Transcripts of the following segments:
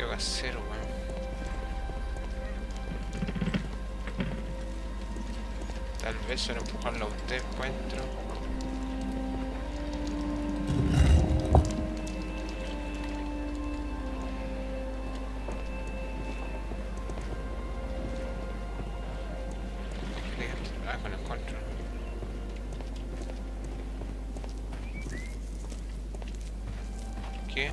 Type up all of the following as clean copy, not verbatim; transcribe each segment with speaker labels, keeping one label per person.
Speaker 1: tengo que hacer, weón? Tal vez solo empujarlo a usted, encuentro. Ah, con el control. ¿Qué?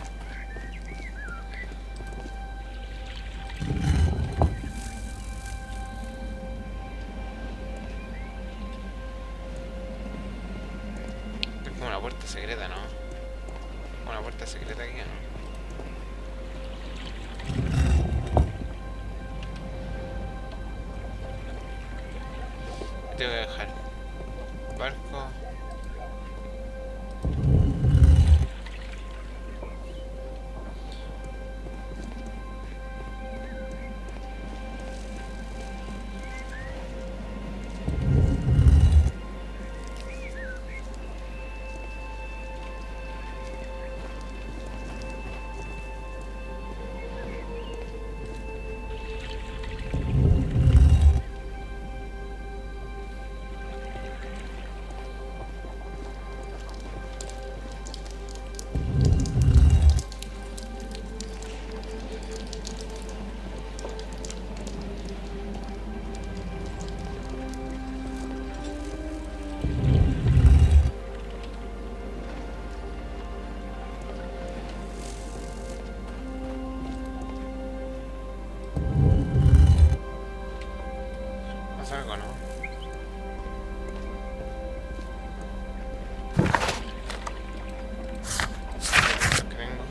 Speaker 1: Es como una puerta secreta, ¿no? Como una puerta secreta aquí, ¿no? Tengo que dejar barco. ¿Pasa algo, no? Que vengo.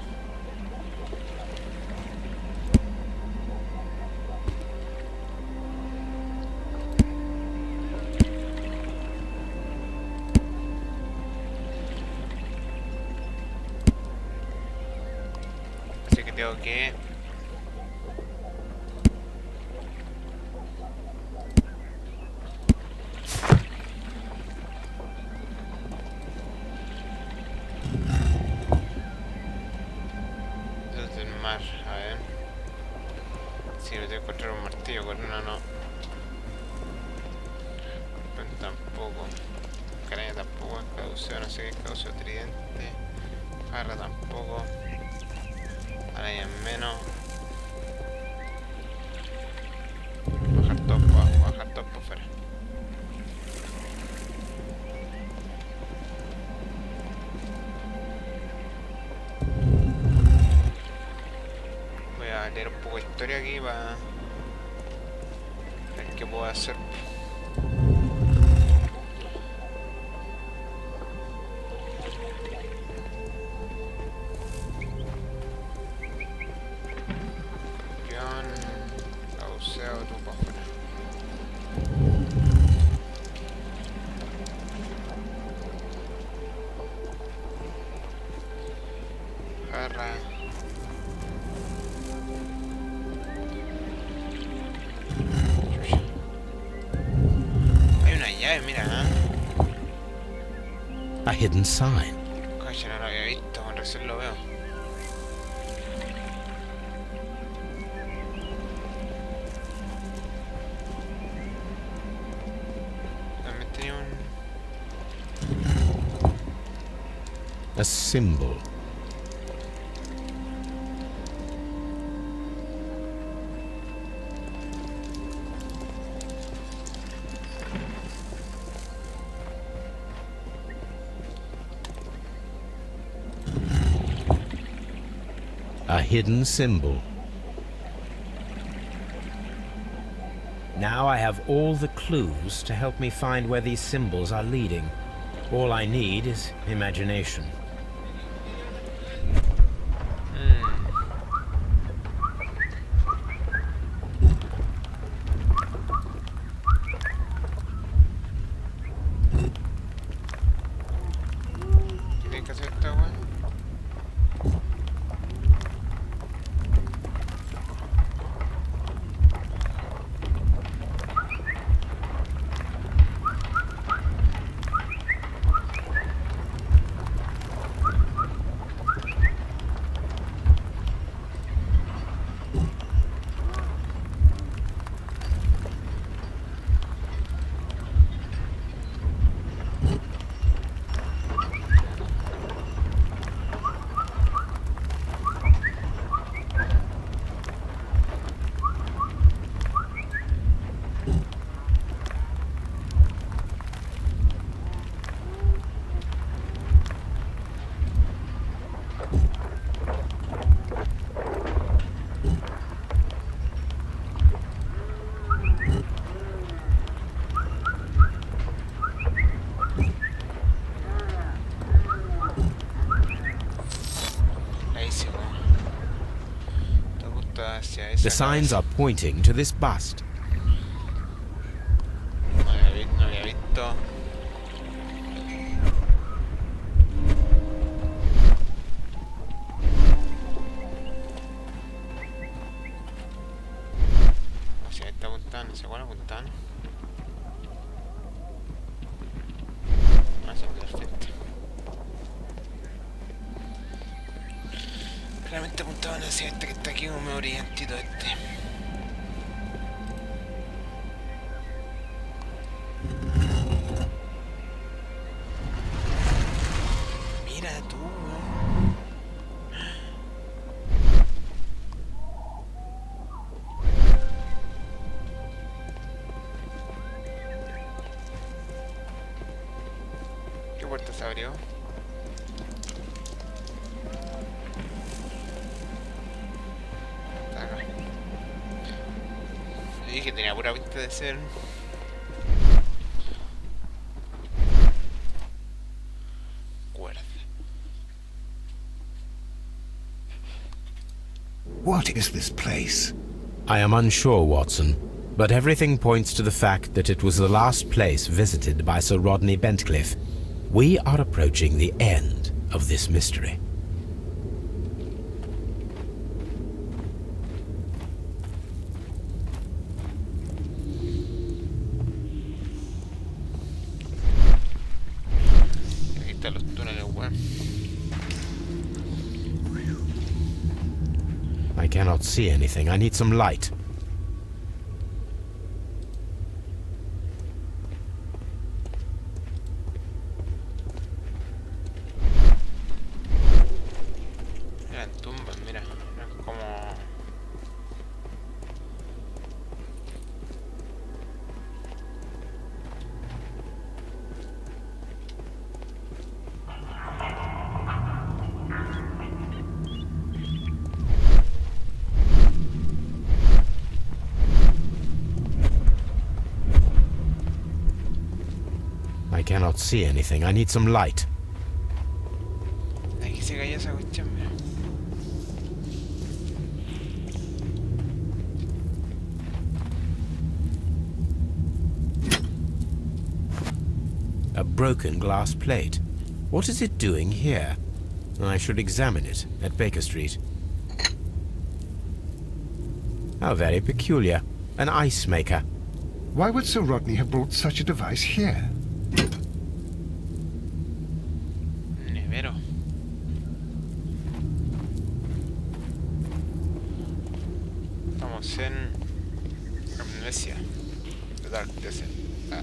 Speaker 1: Así que tengo que... desde el mar, a ver. Si no tengo que encontrar un martillo, con uno no. Pues tampoco. Caraña tampoco, caucio, no sé qué caucio, tridente. Jarra tampoco. Araña menos. Bajar todo para abajo, bajar todo para afuera. Voy a leer un poco de historia aquí para ver qué puedo hacer. Cauceado tú para afuera. Jarra. Hay una llave, mira, ¿eh?
Speaker 2: A hidden sign.
Speaker 1: Coche, no lo había visto, con recién lo veo. También tenía un...
Speaker 2: A symbol. A hidden symbol.
Speaker 3: Now I have all the clues to help me find where these symbols are leading. All I need is imagination.
Speaker 1: ¿Qué tiene que hacer esta weá? apunta hacia
Speaker 2: The
Speaker 1: esa
Speaker 2: signs
Speaker 1: cabeza.
Speaker 2: are pointing to this bust.
Speaker 1: No había visto. Hacia esta apuntan, hacia cuál apuntan. Hacia el frente. Claramente apuntaban hacia este que está aquí, como medio brillantito este. Mira tú, weón. ¿Qué puerta se abrió? Está acá. Le dije que tenía pura pinta de ser. Cuerda.
Speaker 4: What is this place?
Speaker 2: I am unsure, Watson, but everything points to the fact that it was the last place visited by Sir Rodney Bentcliffe. We are approaching the end of this mystery.
Speaker 1: Aquí están los túneles, weón.
Speaker 2: I cannot see anything. I need some light.
Speaker 1: Eran tumbas, mira. Eran como...
Speaker 2: I cannot see anything. I need some light.
Speaker 1: Aquí se cayó esa cuestión, mira.
Speaker 2: A broken glass plate. What is it doing here? I should examine it at Baker Street. How very peculiar. An ice maker.
Speaker 4: Why would Sir Rodney have brought such a device here?
Speaker 1: Nevero. Estamos en Amnesia. The Dark Desert. Ah.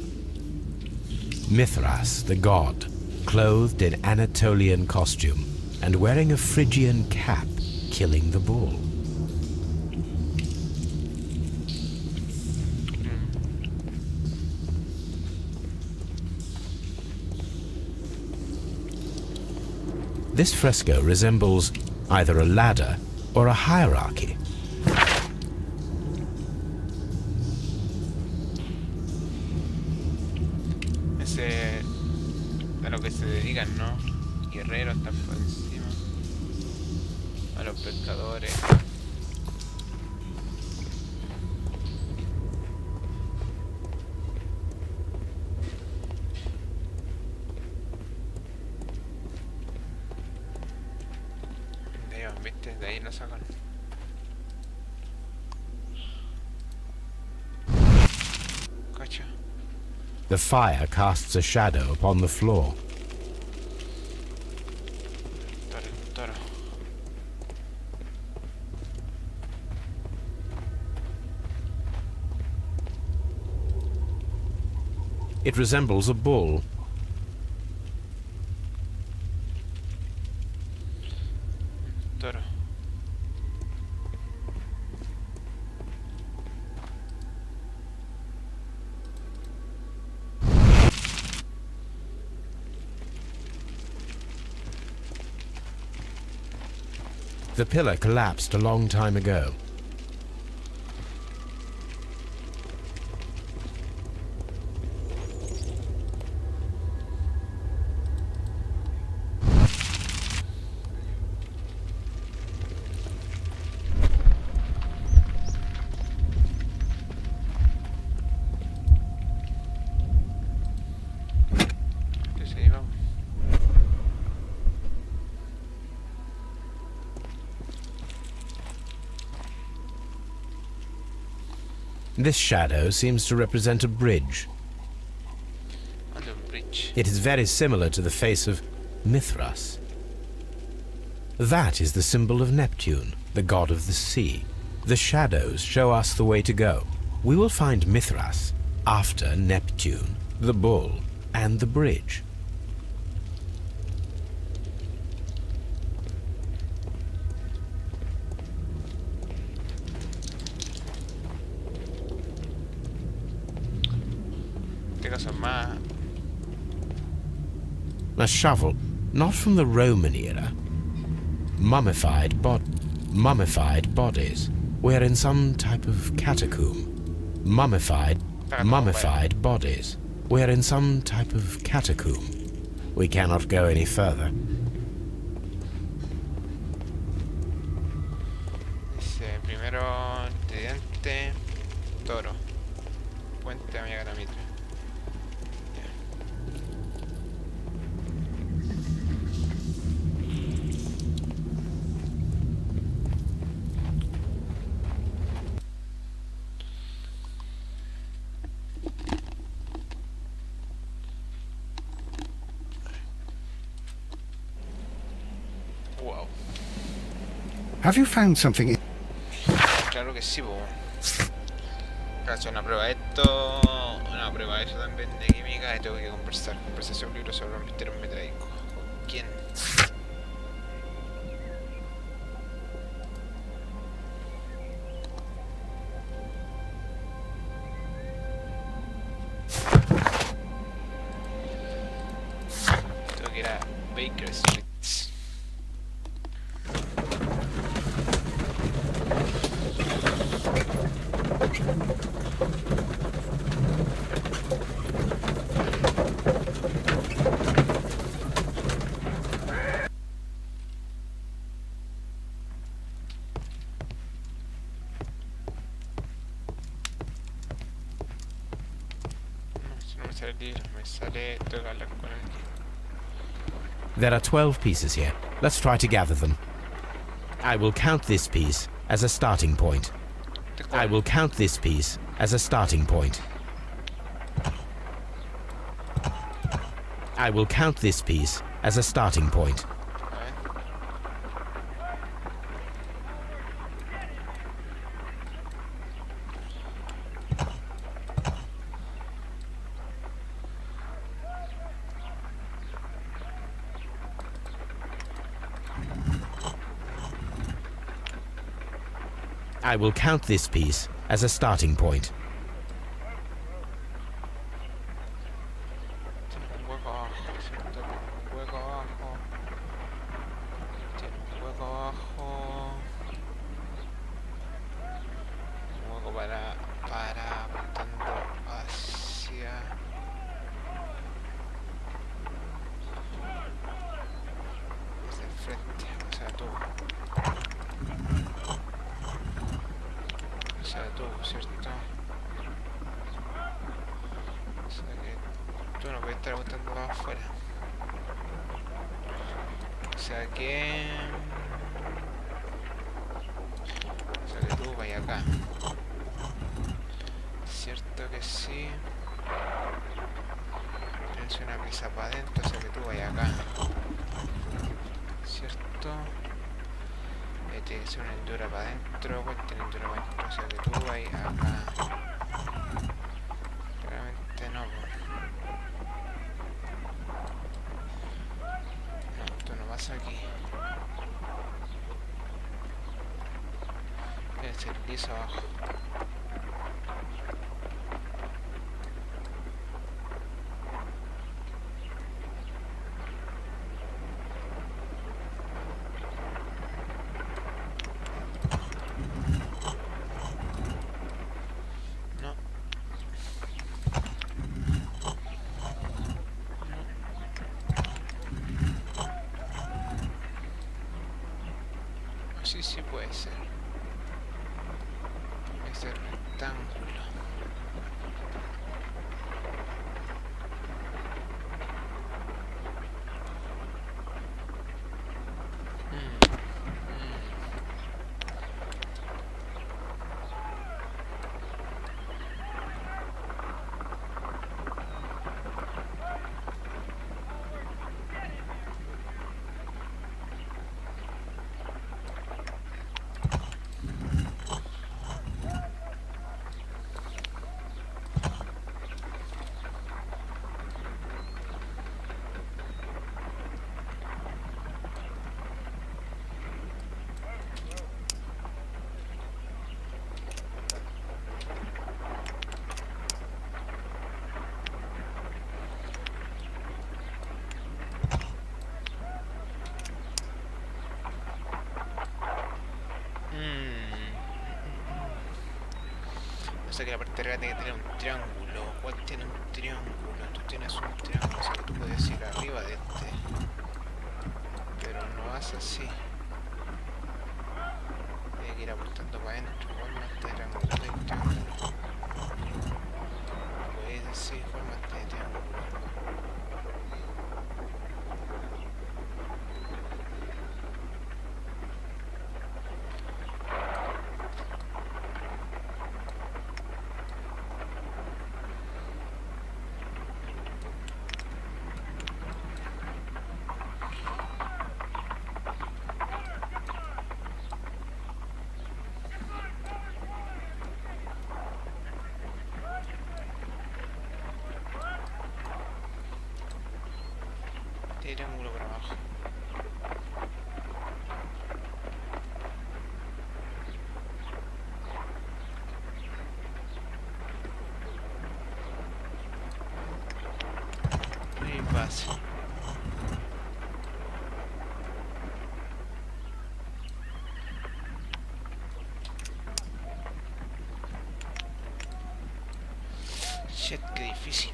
Speaker 2: Mithras, the god, clothed in Anatolian costume and wearing a Phrygian cap, killing the bull. This fresco resembles either a ladder or a hierarchy.
Speaker 1: Ese... a lo que se dedican, ¿no? Guerreros están por encima. A los pescadores. De ahí van, ¿viste? De ahí lo sacan. Cacha.
Speaker 2: The fire casts a shadow upon the floor.
Speaker 1: Toro.
Speaker 2: It resembles a bull.
Speaker 1: Toro.
Speaker 2: The pillar collapsed a long time ago. This shadow seems to represent a bridge.
Speaker 1: On the bridge.
Speaker 2: It is very similar to the face of Mithras. That is the symbol of Neptune, the god of the sea. The shadows show us the way to go. We will find Mithras after Neptune, the bull, and the bridge.
Speaker 1: Este caso es más.
Speaker 2: A shovel, not from the Roman era. Mummified bodies. We're in some type of catacomb. Mummified bodies. We're in some type of catacomb. We cannot go any further.
Speaker 1: Dice primero tridente, toro, puente a Mega Mitra. Wow,
Speaker 4: Have you found something?
Speaker 1: claro que sí, po. Caso una prueba de esto, una prueba de eso también de química y tengo que conversar. Conversación, un libro sobre un misterio metálico. ¿Con quién? Tengo que ir a Baker Street. No me sale el libro, me sale. Tengo que hablar con él.
Speaker 2: There are 12 pieces here. Let's try to gather them. I will count this piece as a starting point. I will count this piece as a starting point. I will count this piece as a starting point.
Speaker 1: A ver.
Speaker 2: I will count this piece as a starting point.
Speaker 1: Tiene un hueco abajo, ¿cierto? Un hueco abajo. Tiene un hueco abajo. Un hueco para apuntando hacia. Hacia el frente, o sea, tú. O sea, tú, ¿cierto? O sea que tú no puedes estar apuntando para afuera. O sea que tú vayas acá. Cierto que sí. Tienes una pieza para adentro, o sea que tú vayas acá. Cierto. Tiene que ser una endura para adentro, pues tiene endura para adentro, o sea que tú vayas acá. Realmente no, pues. No, tú no vas aquí. Tiene que ser liso abajo. No. Sí, sí puede ser. Ese rectángulo. O sea que la parte de arriba tiene que tener un triángulo. ¿Cuál tiene un triángulo? Tú tienes un triángulo, o sea que tú puedes ir arriba de este. Pero no vas así. Tiene que ir apuntando para adentro. Forma este triángulo. Puedes así, forma este triángulo. Triángulo para abajo. Muy fácil. Shit, qué difícil.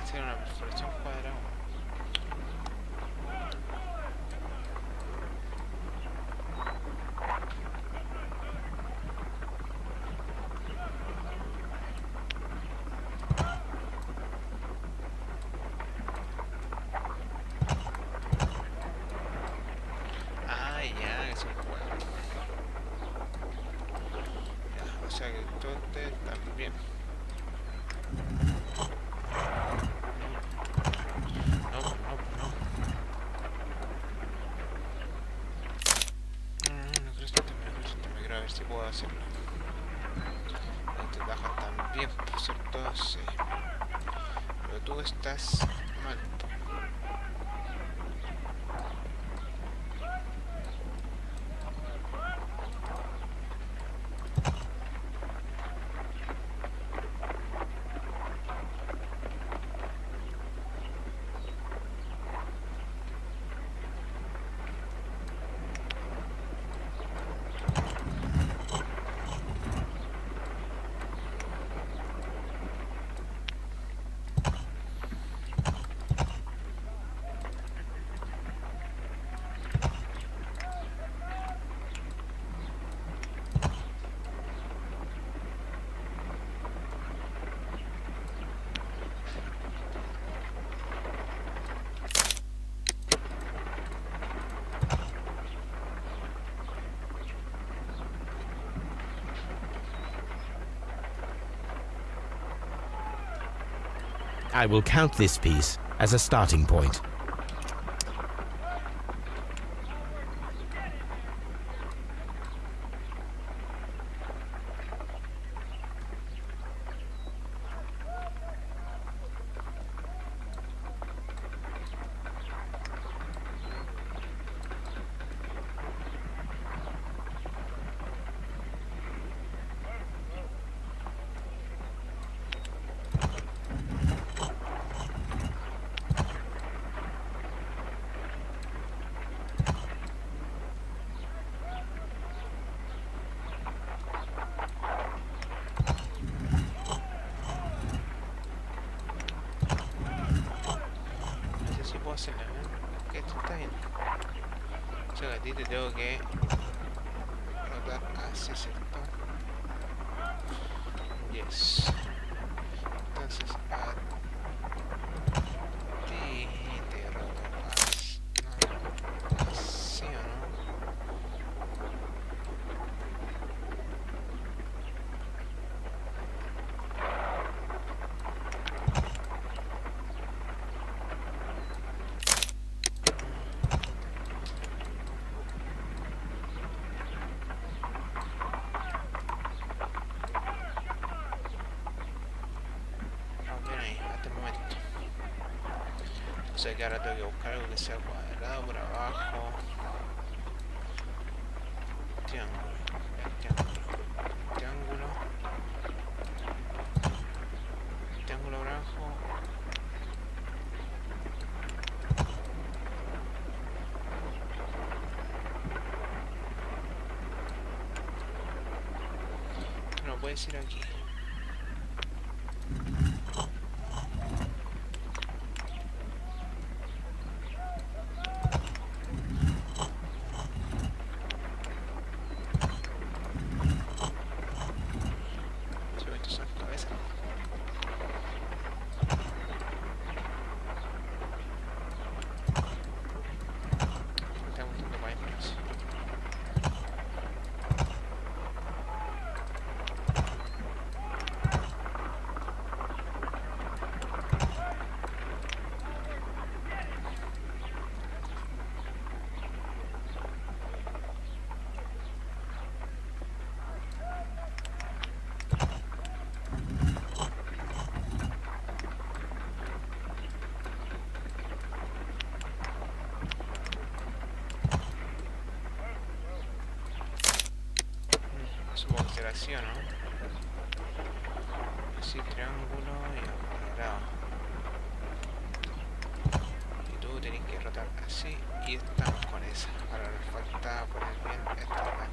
Speaker 1: Hacer una perforación cuadrada. Ah, ya, es un juego. Ya, o sea que todo este también. A ver si puedo hacerlo. Este baja también, por cierto, sí. Pero tú estás mal.
Speaker 2: I will count this piece as a starting point.
Speaker 1: hacerla, ¿eh? Que esto está bien. O sea, a ti te tengo que rotar así, ¿cierto? Yes. Entonces a ti te roto así, ¿no? Así o no. Ahí, hasta el momento. O sea que ahora tengo que buscar algo que sea cuadrado por abajo. Triángulo. Triángulo. Triángulo. Triángulo por abajo. No puedes ir aquí. Supongo que será así o no. Así, triángulo y cuadrado. Y tú tenés que rotar así y estamos con esa. Ahora nos falta poner bien esta de acá.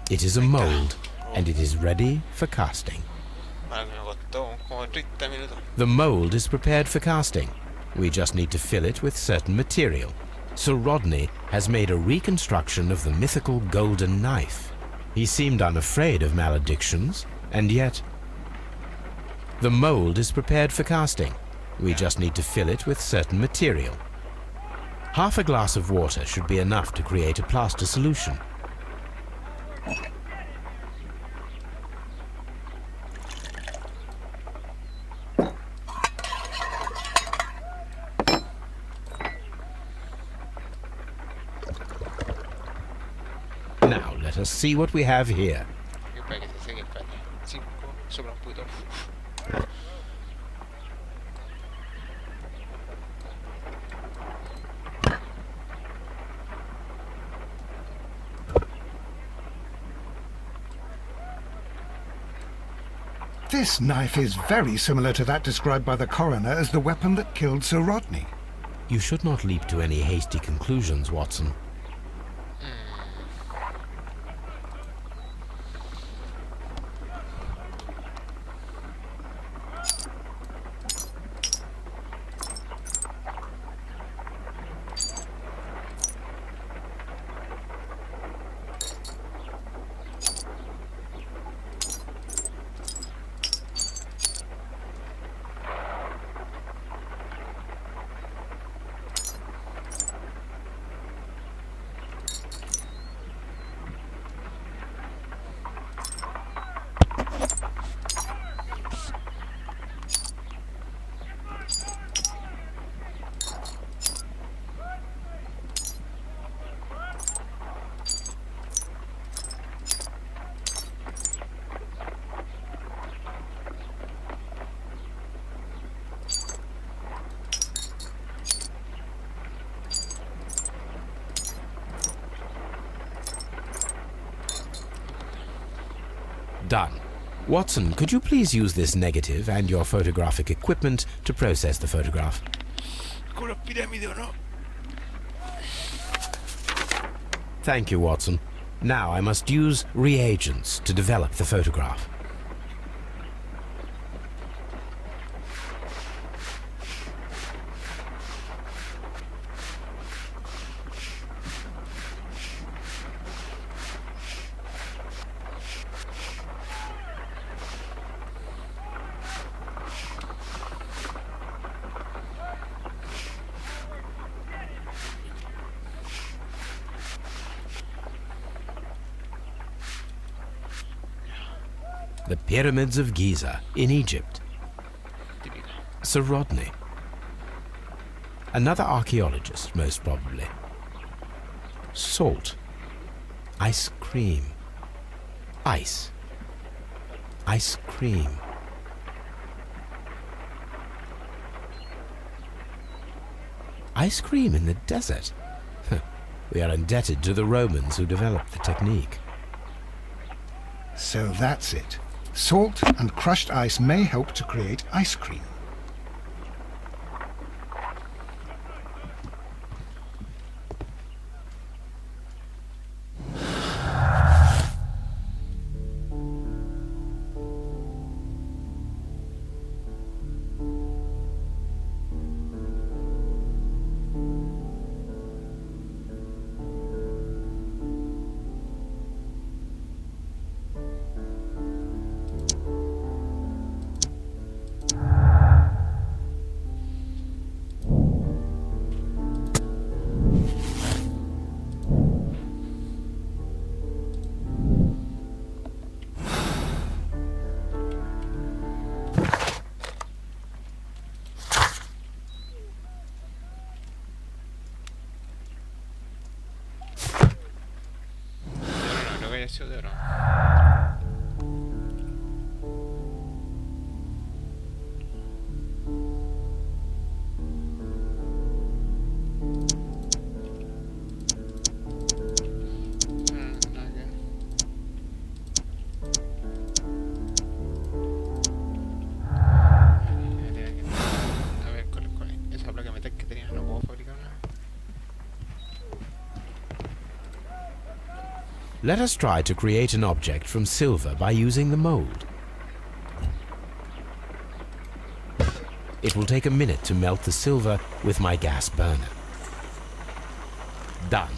Speaker 2: It is a mold, and it is ready for casting.
Speaker 1: Vale, me costó como 30 minutos.
Speaker 2: The mold is prepared for casting. We just need to fill it with certain material. Sir Rodney has made a reconstruction of the mythical golden knife. He seemed unafraid of maledictions, and yet... The mold is prepared for casting. We just need to fill it with certain material. Half a glass of water should be enough to create a plaster solution. Now let us see what we have here.
Speaker 1: Para que se seque, espérate. 5, sopla un poquito.
Speaker 4: This knife is very similar to that described by the coroner as the weapon that killed Sir Rodney.
Speaker 2: You should not leap to any hasty conclusions, Watson. Done. Watson, could you please use this negative and your photographic equipment to process the photograph?
Speaker 1: Con los pirámides, ¿o no?
Speaker 2: Thank you, Watson. Now I must use reagents to develop the photograph. The Pyramids of Giza in Egypt.
Speaker 1: Típica.
Speaker 2: Sir Rodney. Another archaeologist, most probably. Salt. Ice cream. Ice. Ice cream. Ice cream in the desert. We are indebted to the Romans who developed the technique.
Speaker 4: So that's it. Salt and crushed ice may help to create ice cream.
Speaker 1: De oro. A ver, con esa placa de metal que tenía, no puedo fabricar nada.
Speaker 2: Let us try to create an object from silver by using the mold. It will take a minute to melt the silver with my gas burner. Done.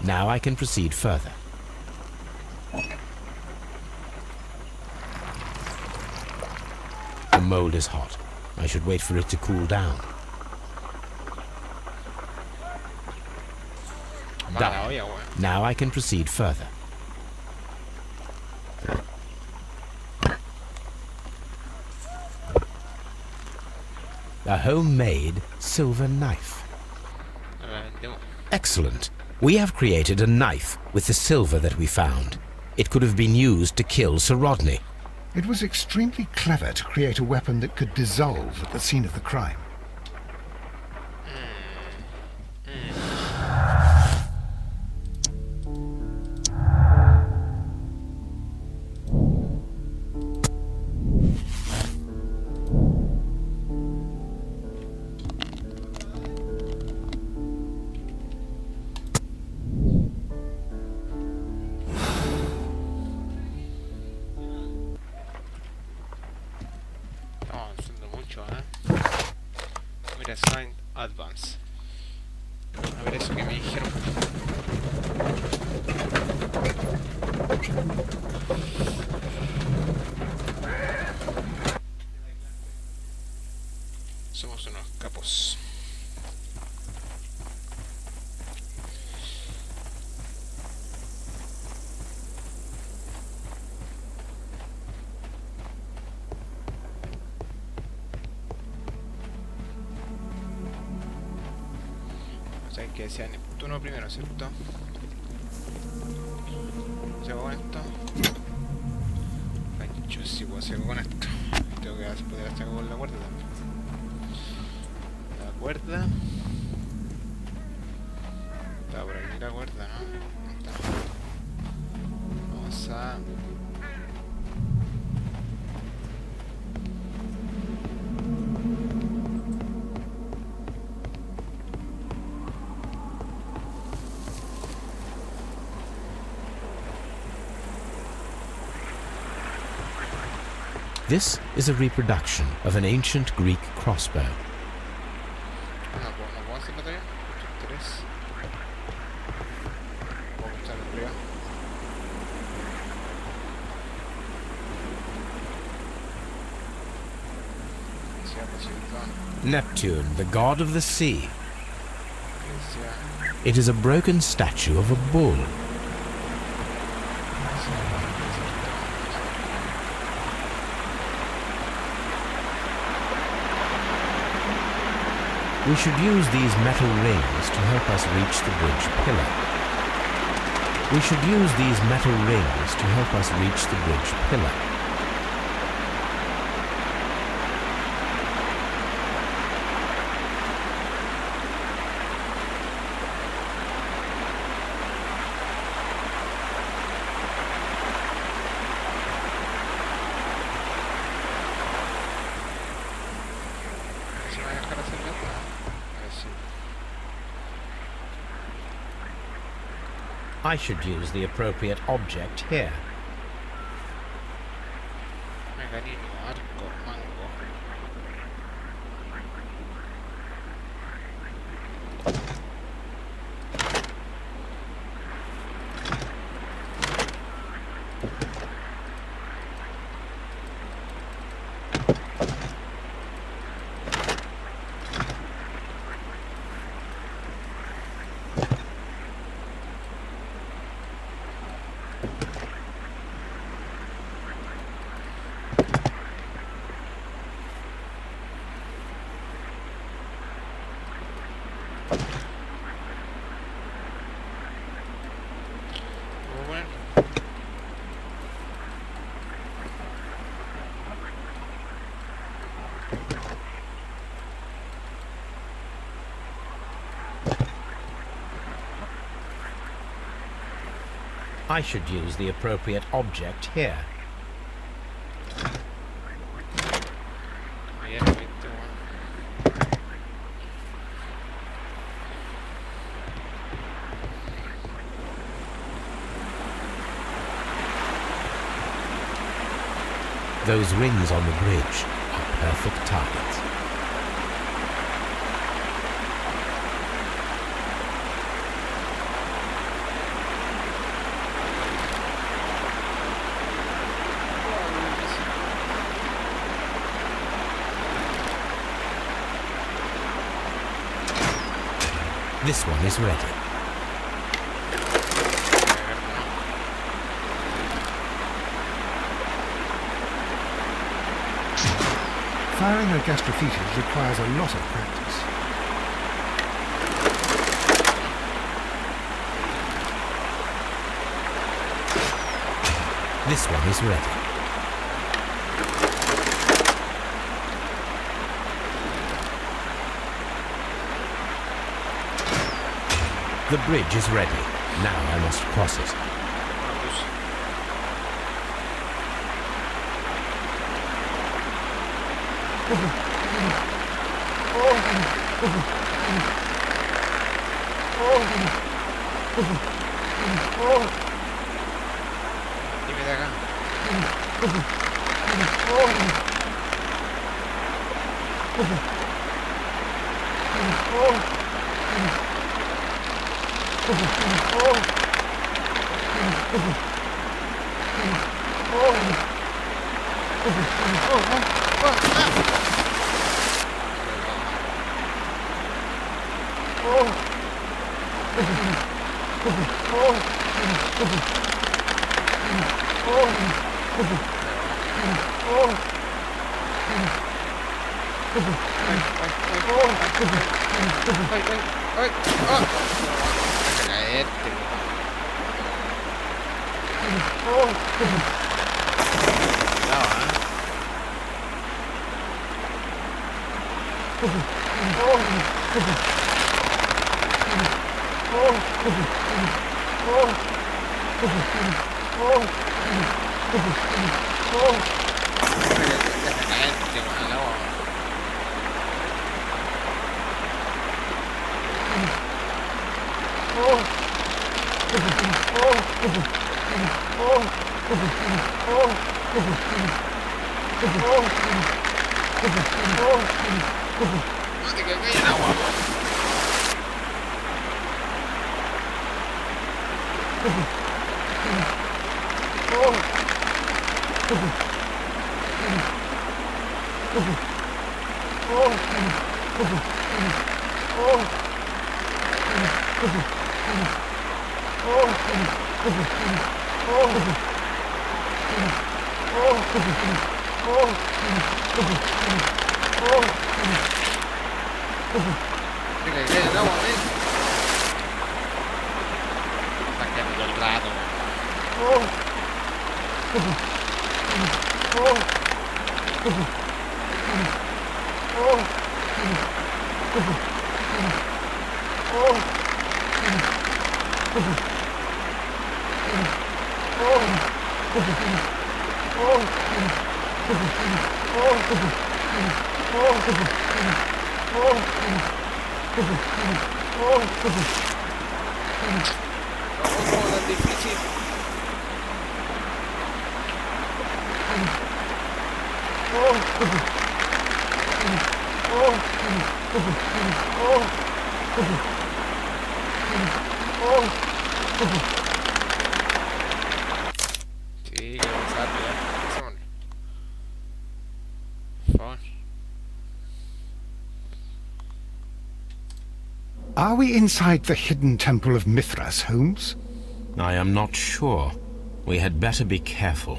Speaker 2: Now I can proceed further. The mold is hot. I should wait for it to cool down. Done. Now I can proceed further. A homemade silver knife. Excellent. We have created a knife with the silver that we found. It could have been used to kill Cr1mes.
Speaker 4: It was extremely clever to create a weapon that could dissolve at the scene of the crime.
Speaker 1: Mira, Sign Advance. A ver eso que me dijeron. Somos unos capos. Que sea Neptuno primero, ¿cierto? ¿Sigo con esto? Yo sí puedo hacer con esto. Tengo que poder hacer con la cuerda también. La cuerda. Está por aquí la cuerda, ¿no? Está. Vamos a...
Speaker 2: This is a reproduction of an ancient Greek crossbow.
Speaker 1: No puedo hacerlo todavía. 3. Puedo echarlo arriba.
Speaker 2: Neptune, the god of the sea. It is a broken statue of a bull. We should use these metal rings to help us reach the bridge pillar. We should use these metal rings to help us reach the bridge pillar. I should use the appropriate object here. I should use the appropriate object here. Those rings on the bridge are perfect targets. This one is ready.
Speaker 4: Firing a gastrophetus requires a lot of practice.
Speaker 2: This one is ready. The bridge is ready. Now I must cross it.
Speaker 1: Dime de acá.
Speaker 4: Are we inside the hidden temple of Mithras, Holmes?
Speaker 2: I am not sure. We had better be careful.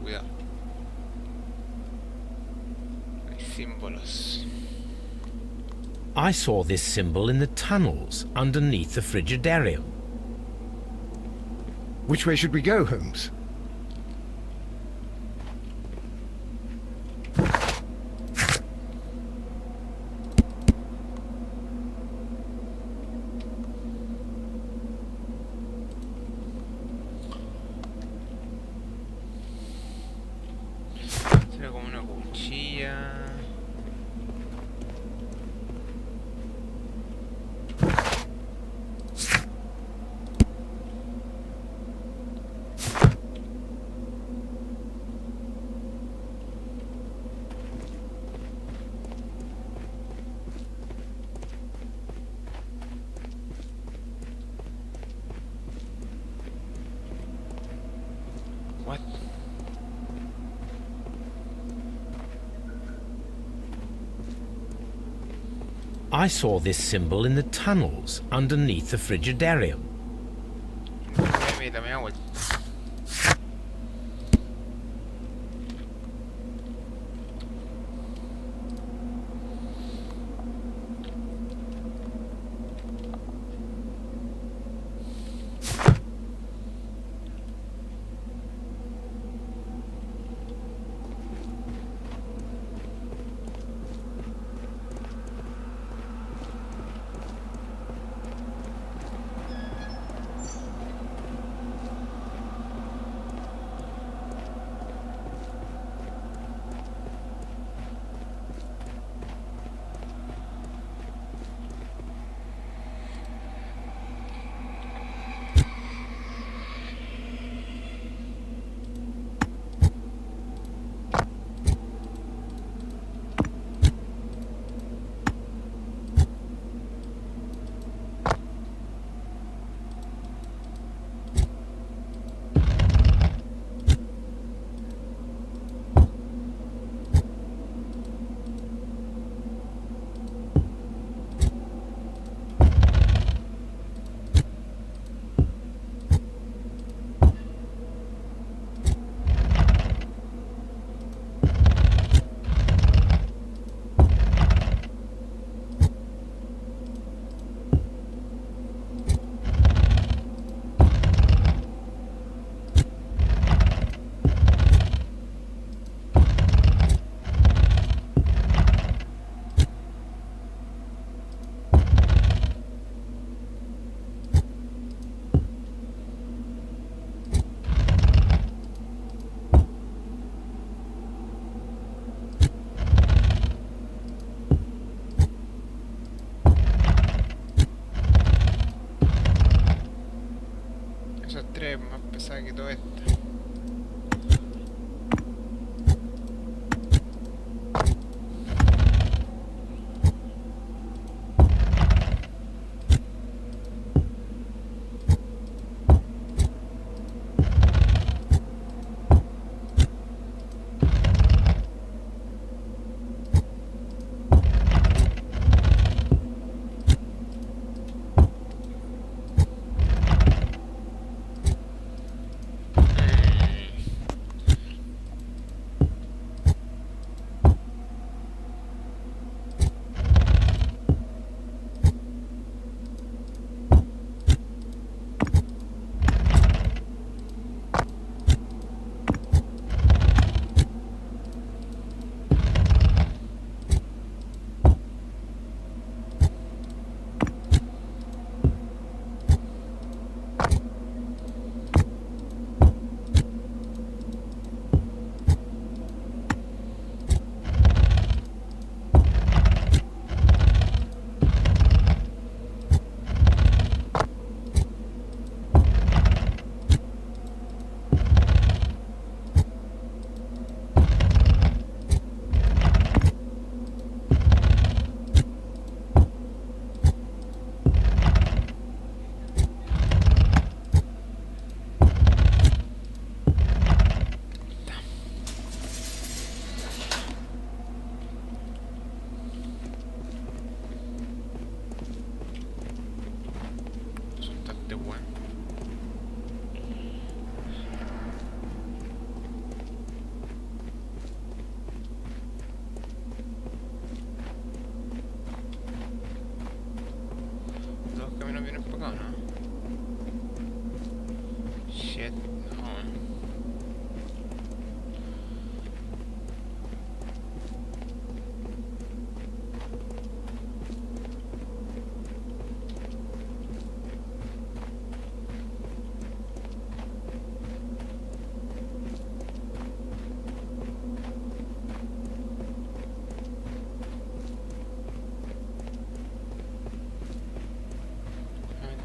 Speaker 1: Cuidado. Hay símbolos.
Speaker 3: I saw this symbol in the tunnels underneath the Frigidarium.
Speaker 4: Which way should we go, Holmes?
Speaker 1: What?
Speaker 3: I saw this symbol in the tunnels underneath the Frigidarium.
Speaker 1: Mira, me da vuelta. Esos tres más pesados que todo esto.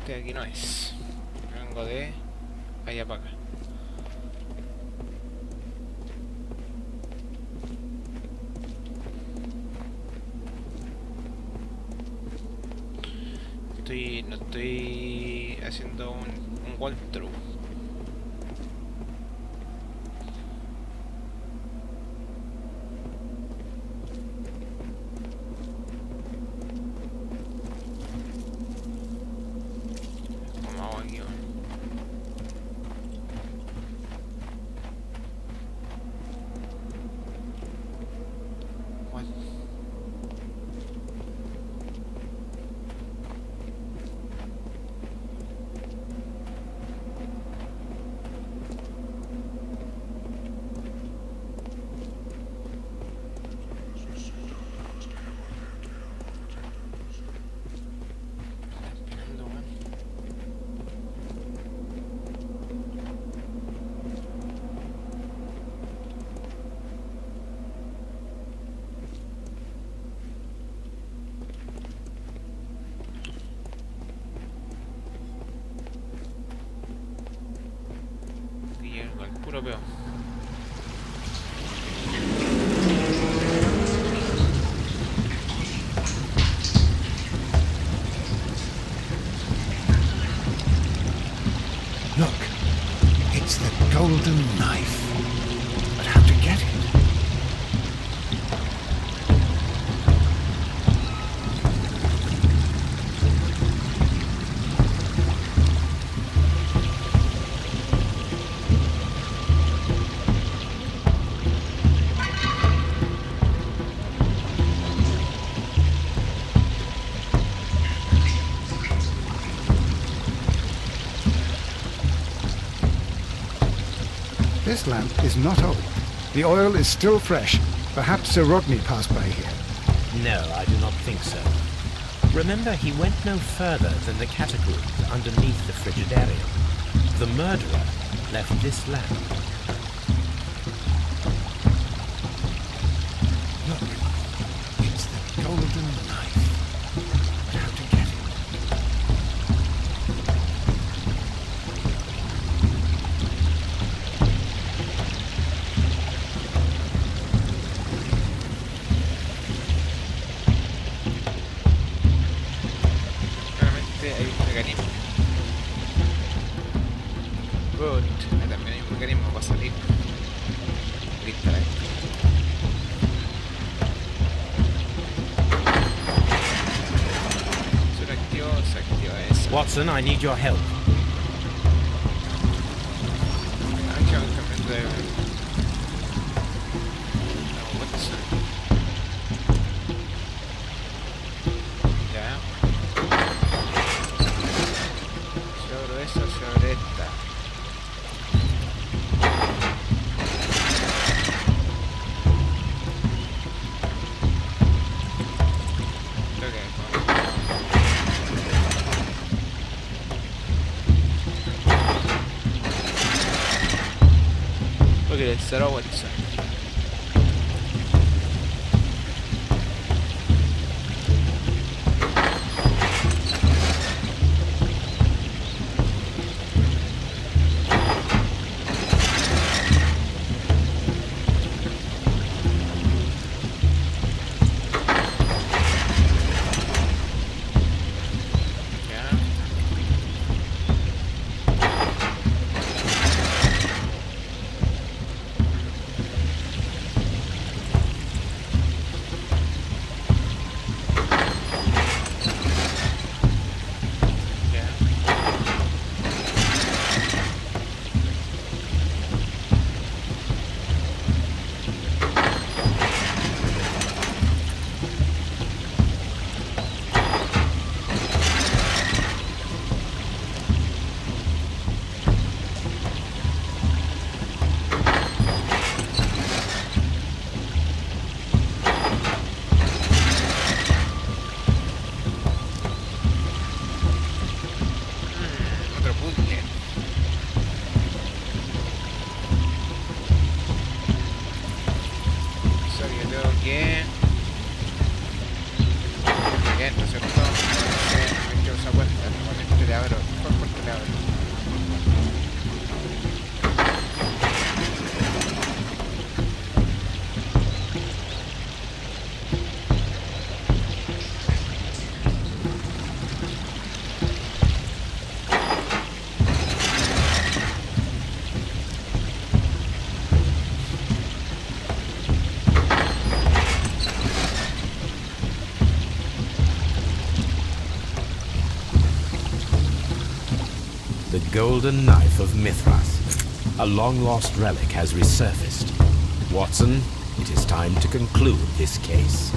Speaker 1: Aquí no es. Vengo de allá para acá. No estoy haciendo un walkthrough. Veo.
Speaker 4: Look, it's the golden knife. But how to get it? This lamp is not old. The oil is still fresh. Perhaps Sir Rodney passed by here.
Speaker 3: No, I do not think so. Remember, he went no further than the catacombs underneath the Frigidarium. The murderer left this lamp.
Speaker 4: Look, it's the golden knife. But how to get it?
Speaker 1: Claramente hay un mecanismo. Good. También hay un mecanismo para salir. Lista la esta. Se activa eso.
Speaker 3: Watson, I need your help.
Speaker 1: Básicamente no, Watson. Ya. Si abro esa, se abre esta. Creo que look at it, Sarah Watson.
Speaker 2: The golden knife of Mithras. A long-lost relic has resurfaced. Watson, it is time to conclude this case.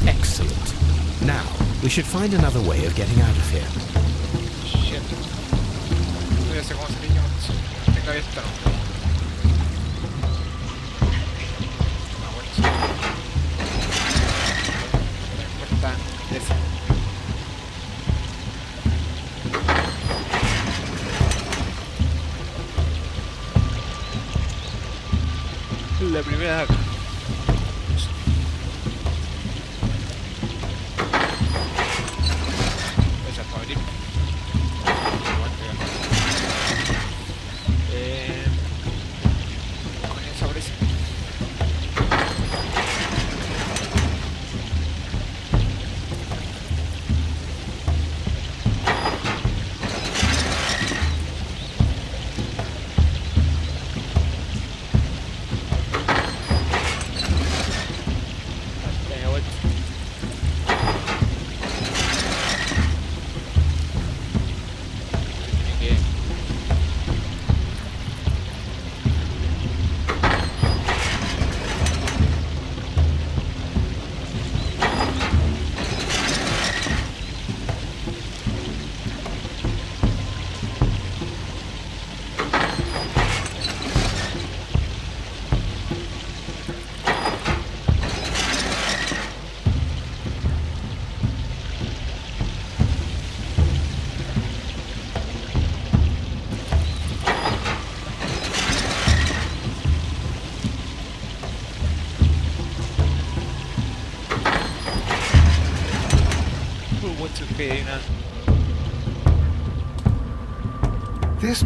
Speaker 2: Excellent. Now, we should find another way of getting out of here.
Speaker 1: Shit. No ya sé cómo salir yo. Tengo abierto, ¿no? Ah, bueno, sí. No importa. Esa. La primera de acá. Esa es para abrir. Con esa parece.
Speaker 4: This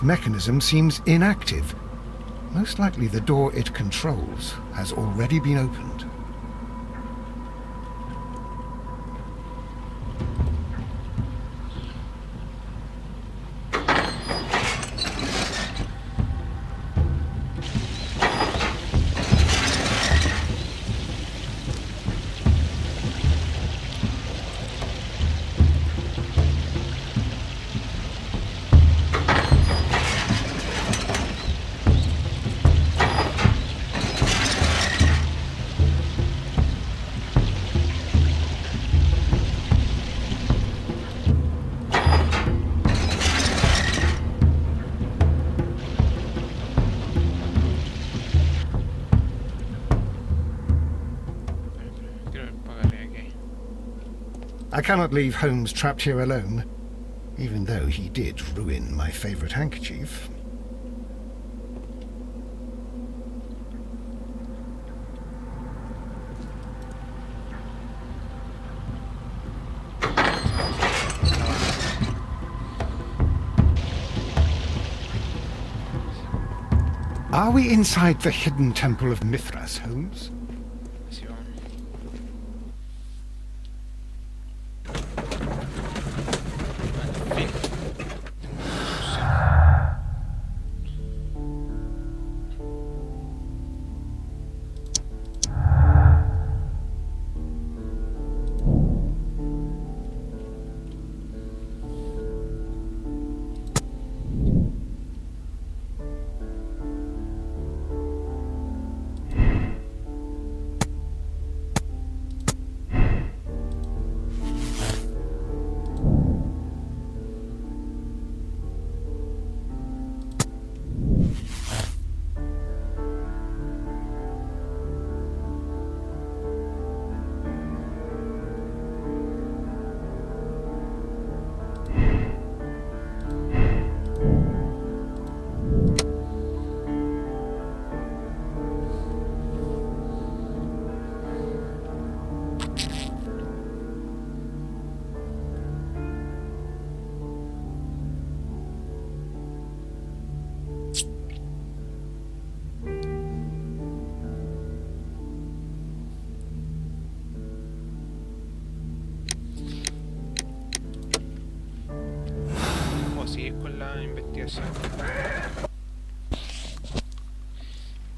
Speaker 4: mechanism seems inactive. Most likely the door it controls has already been opened. I cannot leave Holmes trapped here alone, even though he did ruin my favorite handkerchief. Are we inside the hidden temple of Mithras, Holmes?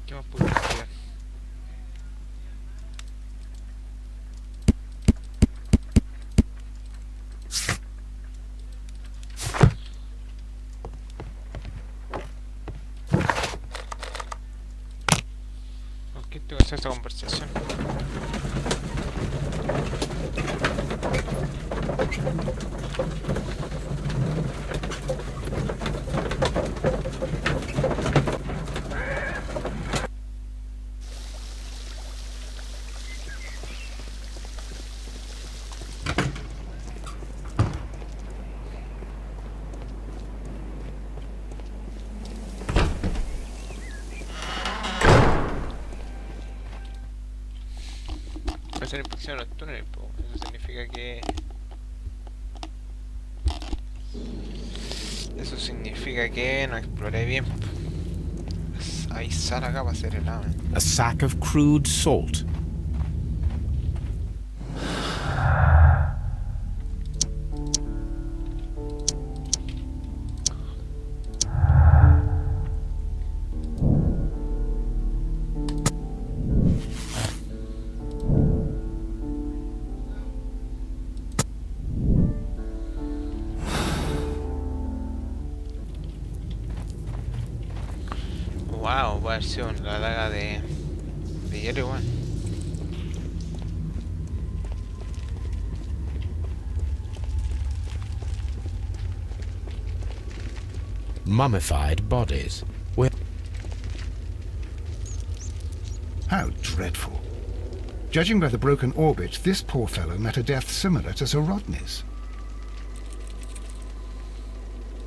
Speaker 1: ¿Qué más puedo investigar? ¿Con quién tengo que hacer esta conversación? Hacer inspección en los túneles, pues. Eso significa que Eso significa que no exploré bien. Hay sal acá para hacer helado.
Speaker 2: A sack of crude salt.
Speaker 1: Wow, puede haber sido la daga de hielo igual.
Speaker 2: Mummified bodies.
Speaker 4: How dreadful. Judging by the broken orbit, this poor fellow met a death similar to Cr1mes.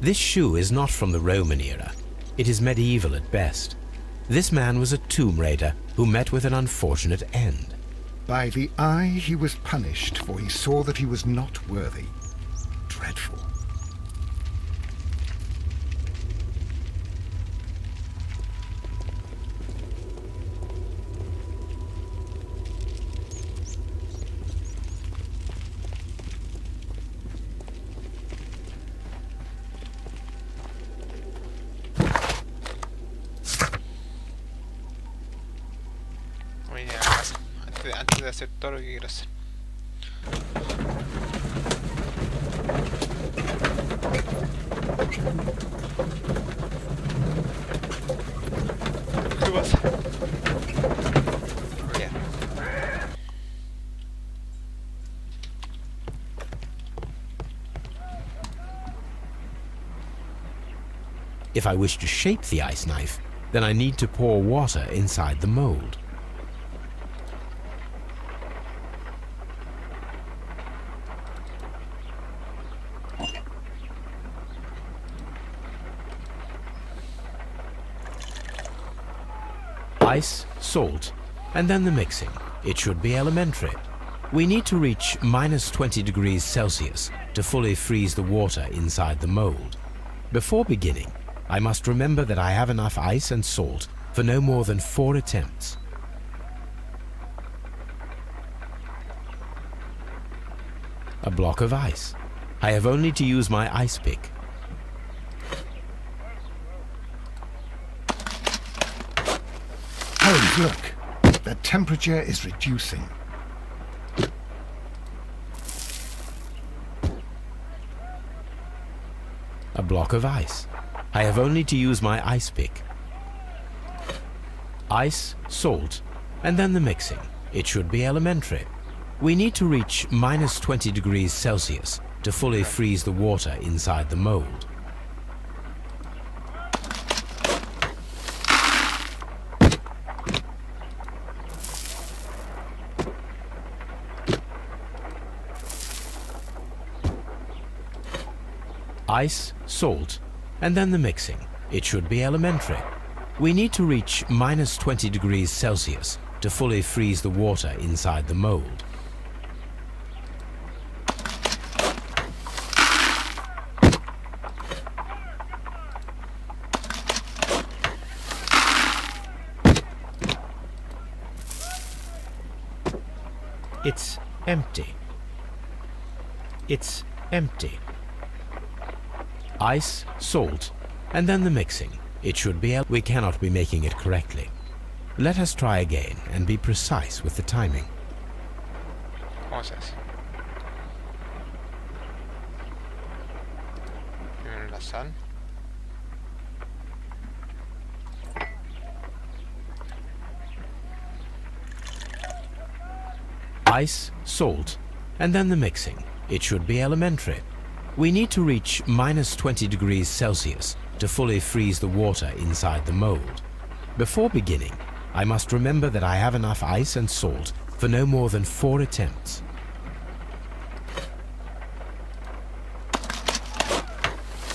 Speaker 2: This shoe is not from the Roman era. It is medieval at best. This man was a tomb raider who met with an unfortunate end.
Speaker 4: By the eye he was punished, for he saw that he was not worthy. Dreadful.
Speaker 1: Voy a ir a casa antes de hacer todo lo que quiero hacer. ¿Qué pasa? Ya.
Speaker 2: If I wish to shape the ice knife, then I need to pour water inside the mold. Ice, salt, and then the mixing. It should be elementary. We need to reach -20 degrees Celsius to fully freeze the water inside the mold. Before beginning, I must remember that I have enough ice and salt for no more than 4 attempts. A block of ice. I have only to use my ice pick.
Speaker 4: Holmes, look. The temperature is reducing.
Speaker 2: A block of ice. I have only to use my ice pick. Ice, salt, and then the mixing. It should be elementary. We need to reach -20 degrees Celsius to fully freeze the water inside the mold. Ice, salt, and then the mixing. It should be elementary. We need to reach -20 degrees Celsius to fully freeze the water inside the mold. It's empty. It's empty. Ice, salt, and then the mixing. It should be... We cannot be making it correctly. Let us try again and be precise with the timing.
Speaker 1: ¿Cómo se hace? Primero la sal.
Speaker 2: Ice, salt, and then the mixing. It should be elementary. We need to reach -20 degrees Celsius to fully freeze the water inside the mold. Before beginning, I must remember that I have enough ice and salt for no more than 4 attempts.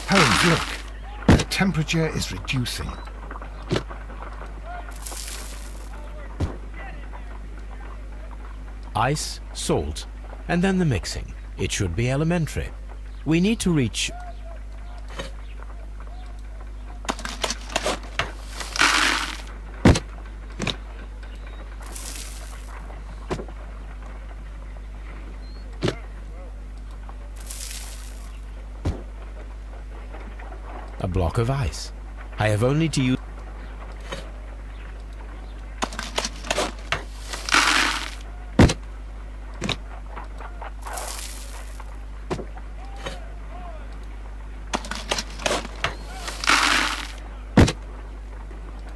Speaker 4: Holmes, look. The temperature is reducing.
Speaker 2: Ice, salt, and then the mixing. It should be elementary. We need to reach... block of ice. I have only to use...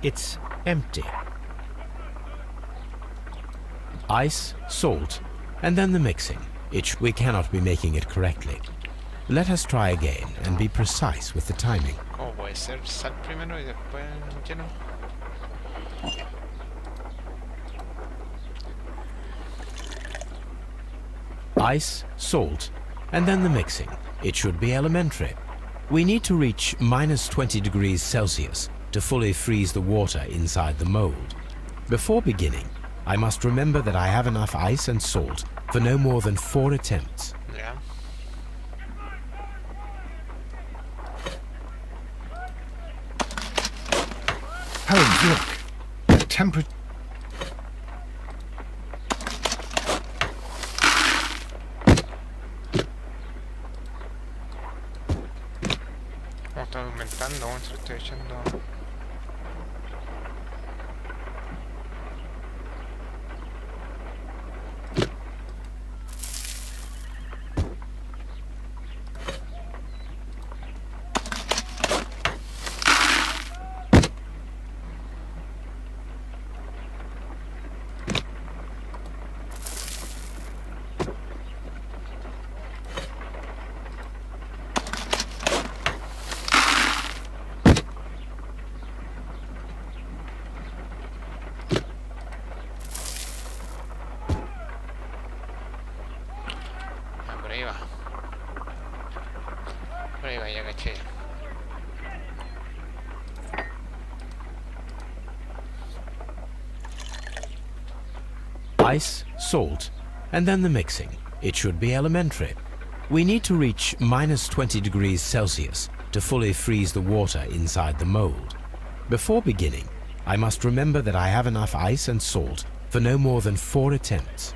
Speaker 2: It's empty. Ice, salt, and then the mixing. We cannot be making it correctly. Let us try again and be precise with the timing.
Speaker 1: ¿Cómo puede ser? Sal primero y después lleno.
Speaker 2: Ice, salt, and then the mixing. It should be elementary. We need to reach minus 20 degrees Celsius to fully freeze the water inside the mold. Before beginning, I must remember that I have enough ice and salt for no more than 4 attempts.
Speaker 1: Ya.
Speaker 4: Holmes, look. The temperature...
Speaker 1: ¿Cómo está aumentando? ¿Cómo se lo estoy echando? Por ahí va. Por ahí va, ya caché.
Speaker 2: Ice, salt, and then the mixing. It should be elementary. We need to reach minus 20 degrees Celsius to fully freeze the water inside the mold. Before beginning, I must remember that I have enough ice and salt for no more than 4 attempts.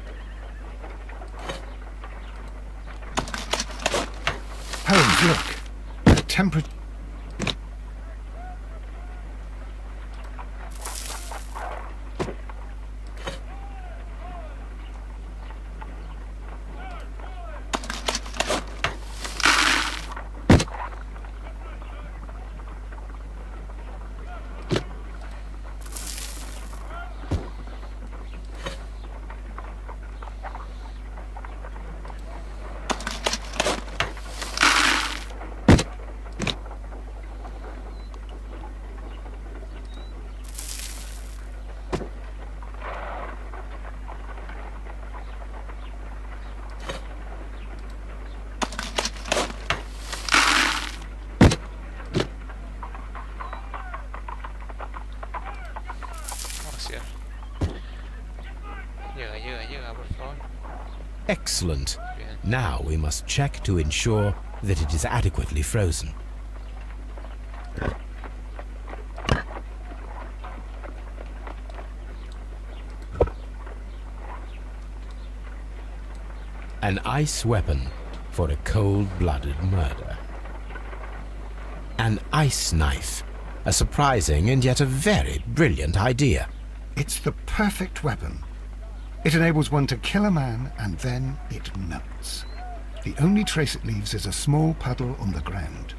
Speaker 4: Holmes, look. The temperature...
Speaker 1: Llega, por favor.
Speaker 2: Excellent.
Speaker 1: Bien.
Speaker 2: Now we must check to ensure that it is adequately frozen. An ice weapon for a cold-blooded murder. An ice knife. A surprising and yet a very brilliant idea.
Speaker 4: It's the perfect weapon. It enables one to kill a man and then it melts. The only trace it leaves is a small puddle on the ground.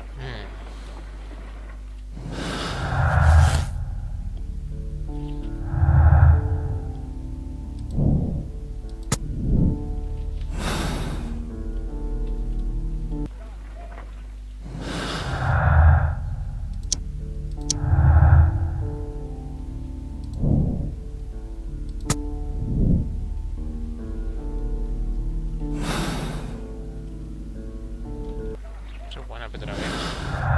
Speaker 1: Eso es buena petrolera.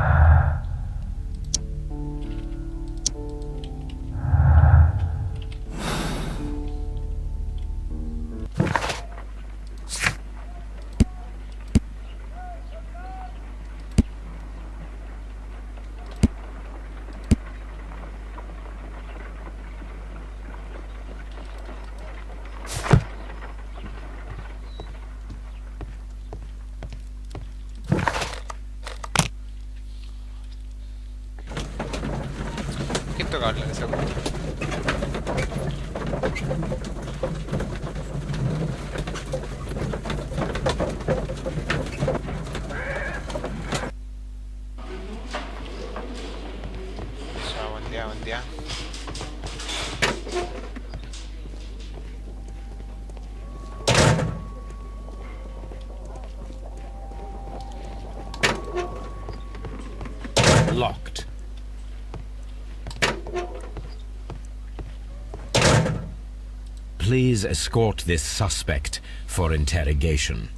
Speaker 1: hablar de esa cuestión. Eso, buen día, buen día.
Speaker 2: Locked. Please escort this suspect for interrogation.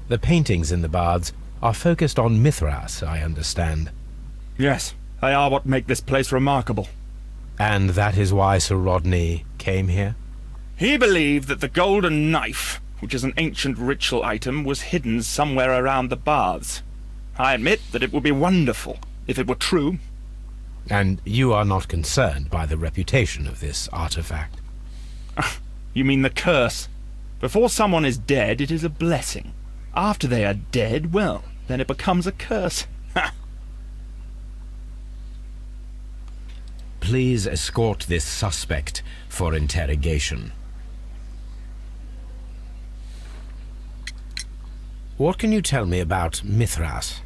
Speaker 2: The paintings in the baths are focused on Mithras, I understand.
Speaker 5: Yes, they are what make this place remarkable.
Speaker 2: And that is why Sir Rodney came here?
Speaker 5: He believed that the golden knife, which is an ancient ritual item, was hidden somewhere around the baths. I admit that it would be wonderful if it were true.
Speaker 2: And you are not concerned by the reputation of this artifact?
Speaker 5: You mean the curse? Before someone is dead, it is a blessing. After they are dead, well, then it becomes a curse.
Speaker 2: Please escort this suspect for interrogation. What can you tell me about Mithras?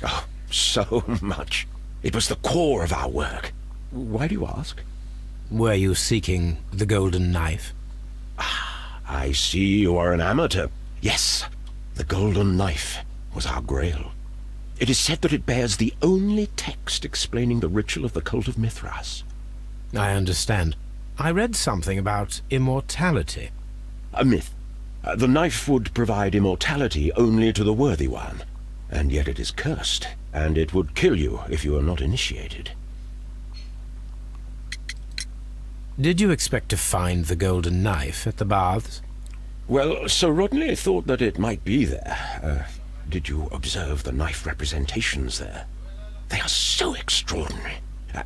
Speaker 6: Oh, so much. It was the core of our work. Why do you ask?
Speaker 2: Were you seeking the golden knife?
Speaker 6: I see you are an amateur. Yes, the golden knife was our grail. It is said that it bears the only text explaining the ritual of the cult of Mithras.
Speaker 2: I understand. I read something about immortality.
Speaker 6: A myth. The knife would provide immortality only to the worthy one, and yet it is cursed, and it would kill you if you are not initiated.
Speaker 2: Did you expect to find the golden knife at the baths?
Speaker 6: Well, Sir Rodney thought that it might be there. Did you observe the knife representations there? They are so extraordinary,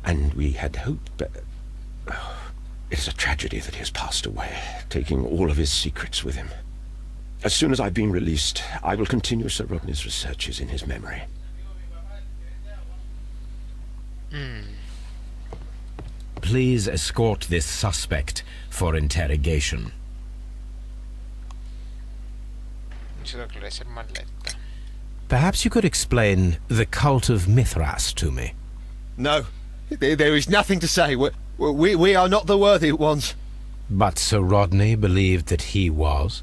Speaker 6: and we had hoped... it is a tragedy that he has passed away, taking all of his secrets with him. As soon as I've been released, I will continue Sir Rodney's researches in his memory.
Speaker 2: Please escort this suspect for interrogation.
Speaker 1: Necesito que ser más lenta.
Speaker 2: Perhaps you could explain the cult of Mithras to me.
Speaker 7: No, there is nothing to say. We are not the worthy ones.
Speaker 2: But Sir Rodney believed that he was.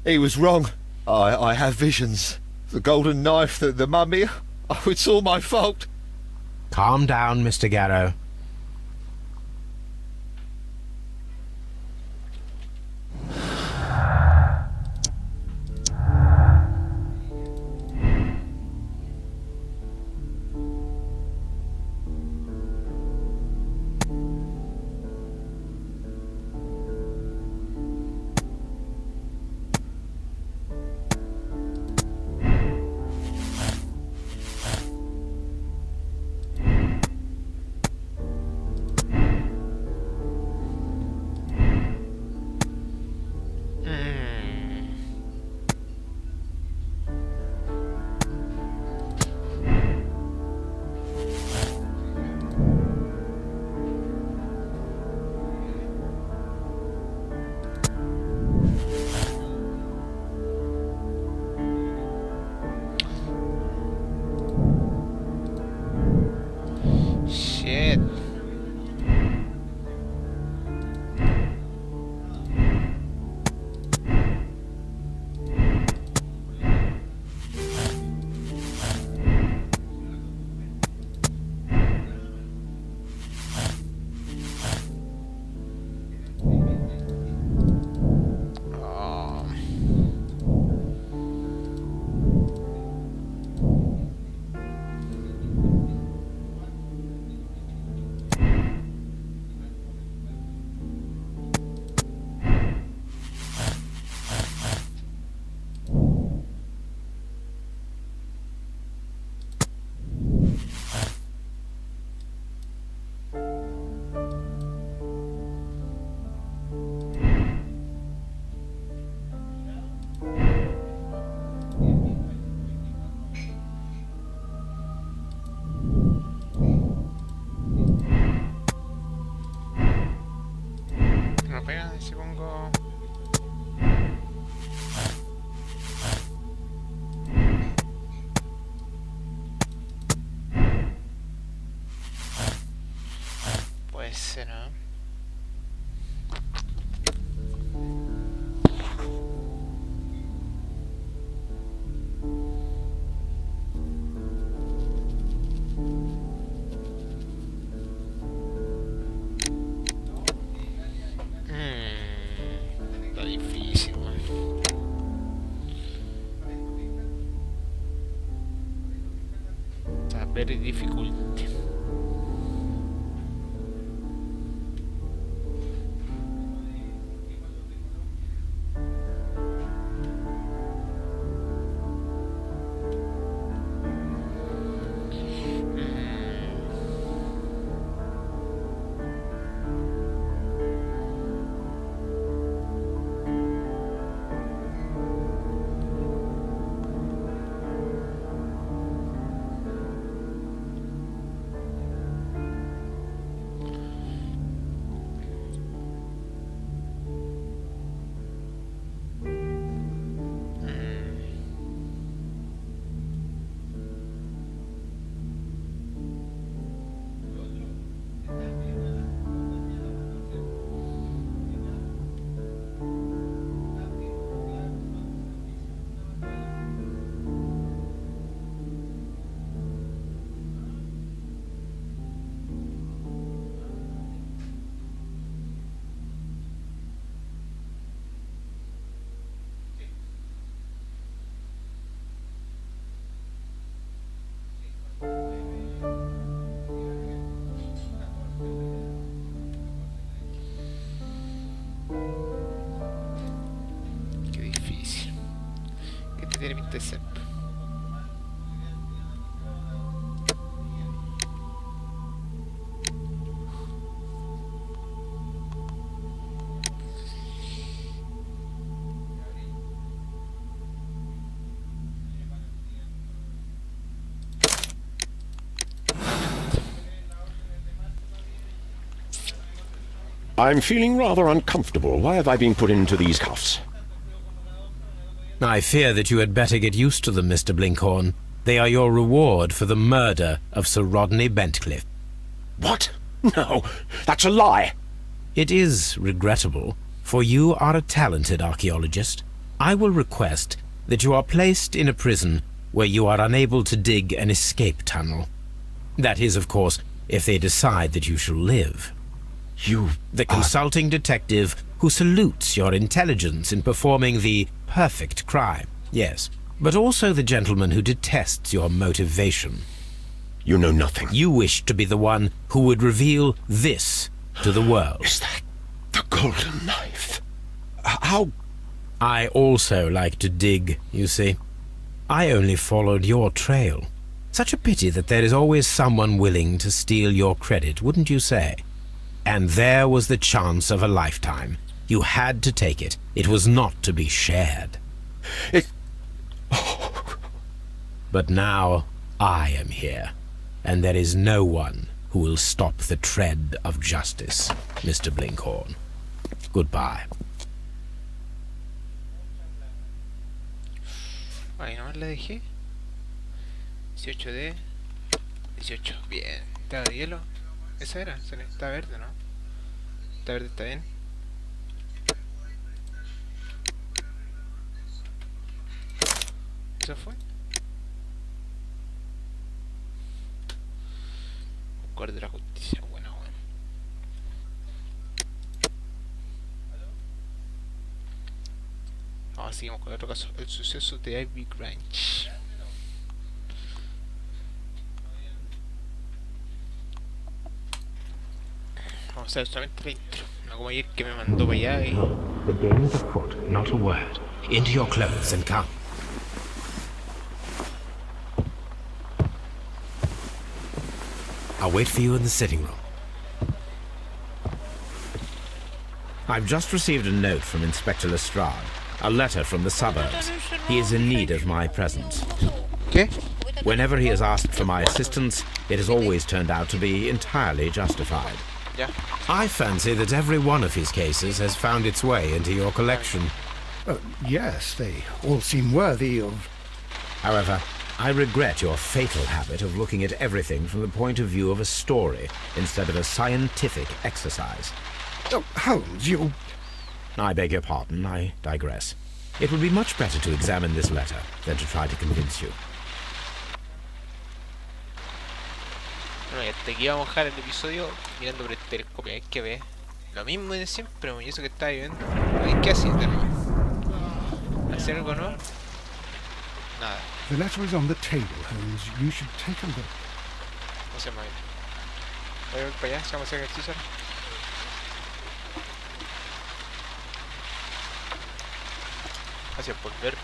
Speaker 7: He was wrong. I have visions. The golden knife, the mummy. Oh, it's all my fault.
Speaker 2: Calm down, Mr. Garrow.
Speaker 1: si pongo... Puede ser, ¿no? Está difícil, man. Está very difficult. Qué difícil. ¿Qué te tiene pinta de ser?
Speaker 6: I'm feeling rather uncomfortable. Why have I been put into these cuffs?
Speaker 2: I fear that you had better get used to them, Mr. Blinkhorn. They are your reward for the murder of Sir Rodney Bentcliffe.
Speaker 6: What? No, that's a lie.
Speaker 2: It is regrettable, for you are a talented archaeologist. I will request that you are placed in a prison where you are unable to dig an escape tunnel. That is, of course, if they decide that you shall live.
Speaker 6: You...
Speaker 2: The consulting detective who salutes your intelligence in performing the perfect crime, yes, but also the gentleman who detests your motivation.
Speaker 6: You know nothing.
Speaker 2: You wish to be the one who would reveal this to the world.
Speaker 6: Is that the golden knife? How...
Speaker 2: I also like to dig, you see. I only followed your trail. Such a pity that there is always someone willing to steal your credit, wouldn't you say? And there was the chance of a lifetime. You had to take it. It was not to be shared. But now I am here, and there is no one who will stop the tread of justice, Mr. Blinkhorn. Goodbye.
Speaker 1: Ahí nomás la dejé. 18 de 18. Bien. ¿Estaba de hielo? Esa era. Está verde, ¿no? Está verde, está bien. ¿Eso fue? Un guardia de la justicia. Bueno, bueno. Ahora seguimos con otro caso. El suceso de Ivy Grange. Vamos a ver solamente la intro. No como ayer que me mandó para allá y...
Speaker 2: The game is afoot, not a word. Into your clothes and come. I'll wait for you in the sitting room. I've just received a note from Inspector Lestrade. A letter from the suburbs. He is in need of my presence.
Speaker 1: ¿Qué?
Speaker 2: Whenever he has asked for my assistance, it has always turned out to be entirely justified.
Speaker 1: Ya.
Speaker 2: I fancy that every one of his cases has found its way into your collection.
Speaker 4: Yes, they all seem worthy of...
Speaker 2: However, I regret your fatal habit of looking at everything from the point of view of a story instead of a scientific exercise.
Speaker 4: Oh, Holmes, you...
Speaker 2: I beg your pardon, I digress. It would be much better to examine this letter than to try to convince you.
Speaker 1: Bueno, y hasta aquí vamos a dejar el episodio mirando por el telescopio. Hay que ver lo mismo de siempre, y eso que está viendo. Hay que hacer, ¿hacer algo nuevo? Nada.
Speaker 4: The letter is on the table, Holmes. You should take a look.
Speaker 1: No se mueve. Voy a ver para allá, si vamos a hacer ejercicio. Gracias por ver.